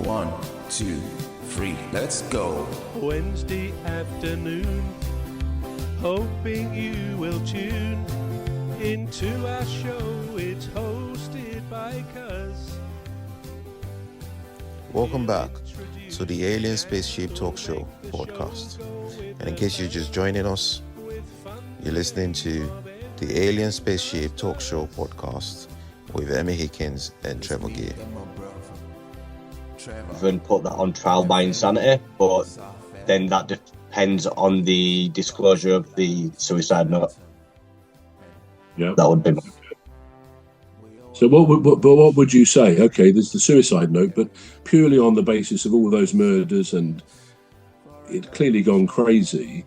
1, 2, 3, let's go. Wednesday afternoon, hoping you will tune into our show. It's hosted by Cuz. Welcome back to the Alien Spaceship Talk Show podcast. And in case you're just joining us, you're listening to the Alien Spaceship Talk Show podcast with Emmy, Hikins and Trevor Gear. And put that on trial by insanity, but then that depends on the disclosure of the suicide note. Yeah, that would be. So what would you say? Okay, there's the suicide note, but purely on the basis of all those murders and it clearly gone crazy.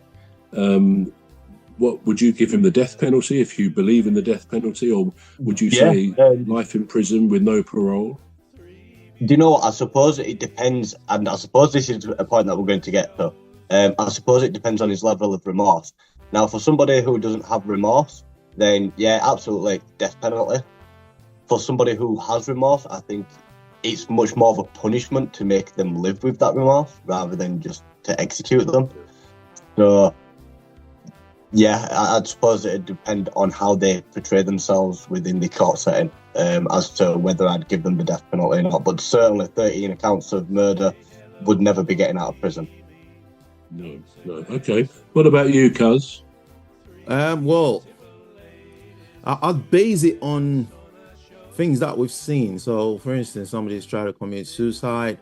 What would you give him the death penalty if you believe in the death penalty, or would you say life in prison with no parole? Do you know what? I suppose it depends, and I suppose this is a point that we're going to get to. I suppose it depends on his level of remorse. Now, for somebody who doesn't have remorse, then yeah, absolutely, death penalty. For somebody who has remorse, I think it's much more of a punishment to make them live with that remorse rather than just to execute them. So, yeah, I suppose it'd depend on how they portray themselves within the court setting as to whether I'd give them the death penalty or not. But certainly 13 accounts of murder would never be getting out of prison. No. Okay. What about you, Cuz? Well, I'd base it on things that we've seen. So, for instance, somebody's tried to commit suicide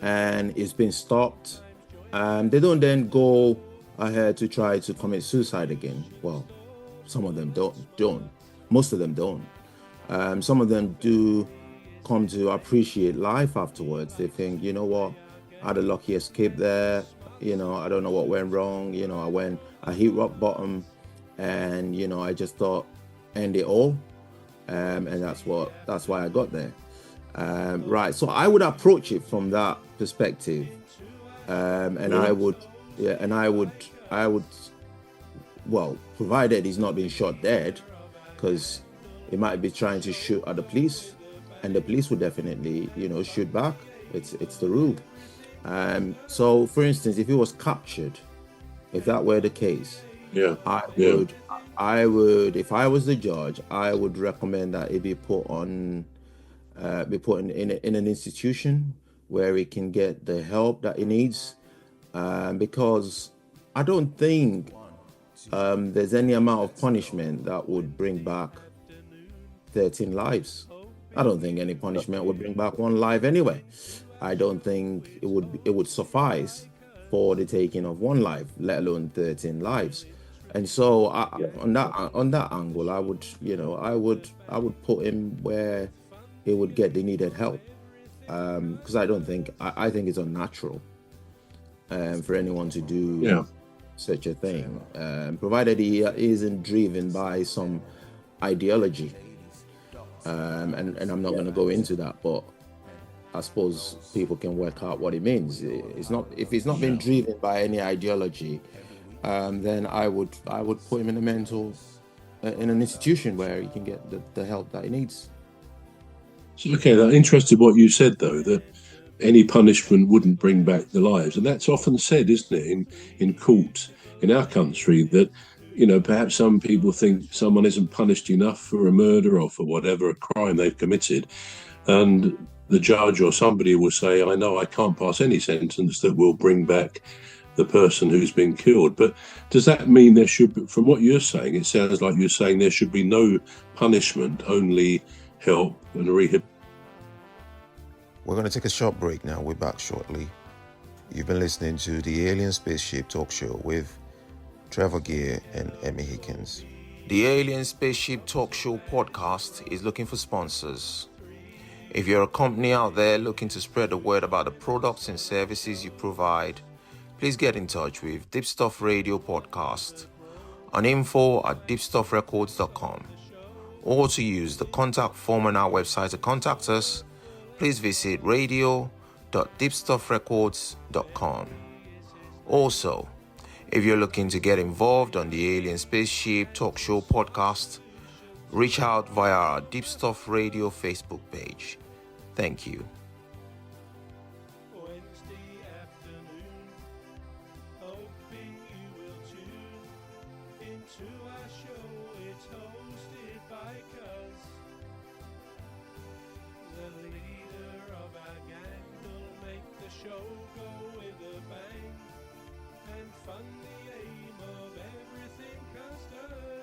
and it's been stopped. They don't then go ahead to try to commit suicide again. Well, some of them don't. Most of them don't. Some of them do come to appreciate life afterwards. They think, you know what, I had a lucky escape there. You know, I don't know what went wrong. You know, I hit rock bottom and, you know, I just thought, end it all. And that's why I got there. Right. So I would approach it from that perspective. I would, well, provided he's not being shot dead, because he might be trying to shoot at the police, and the police would definitely, you know, shoot back. It's the rule. So, for instance, if he was captured, if that were the case, I would, if I was the judge, I would recommend that it be put in an institution where he can get the help that he needs. Because I don't think there's any amount of punishment that would bring back 13 lives. I don't think any punishment would bring back one life anyway. I don't think it would suffice for the taking of one life, let alone 13 lives. And so on that angle, I would put him where he would get the needed help. Because I think it's unnatural for anyone to do such a thing, provided he isn't driven by some ideology. And I'm not going to go into that, but I suppose people can work out what it means. If it's not been driven by any ideology, then I would put him in in an institution where he can get the help that he needs. So, okay, I'm interested what you said though, that any punishment wouldn't bring back the lives, and that's often said, isn't it, in court in our country, that, you know, perhaps some people think someone isn't punished enough for a murder or for whatever a crime they've committed, and the judge or somebody will say, I know I can't pass any sentence that will bring back the person who's been killed. But does that mean there should be, from what you're saying, it sounds like you're saying there should be no punishment, only help and rehab? We're going to take a short break now. We're back shortly. You've been listening to the Alien Spaceship Talk Show with Trevor Gear and Emmy Hikins. The Alien Spaceship Talk Show podcast is looking for sponsors. If you're a company out there looking to spread the word about the products and services you provide, please get in touch with Deepstuff Radio Podcast on info@deepstuffrecords.com, or to use the contact form on our website to contact us, please visit radio.deepstuffrecords.com. Also, if you're looking to get involved on the Alien Spaceship Talk Show podcast, reach out via our Deepstuff Radio Facebook page. Thank you. into our show. It's hosted by Cuz, the leader of our gang. Will make the show go with a bang and fund the aim of everything Cuz does.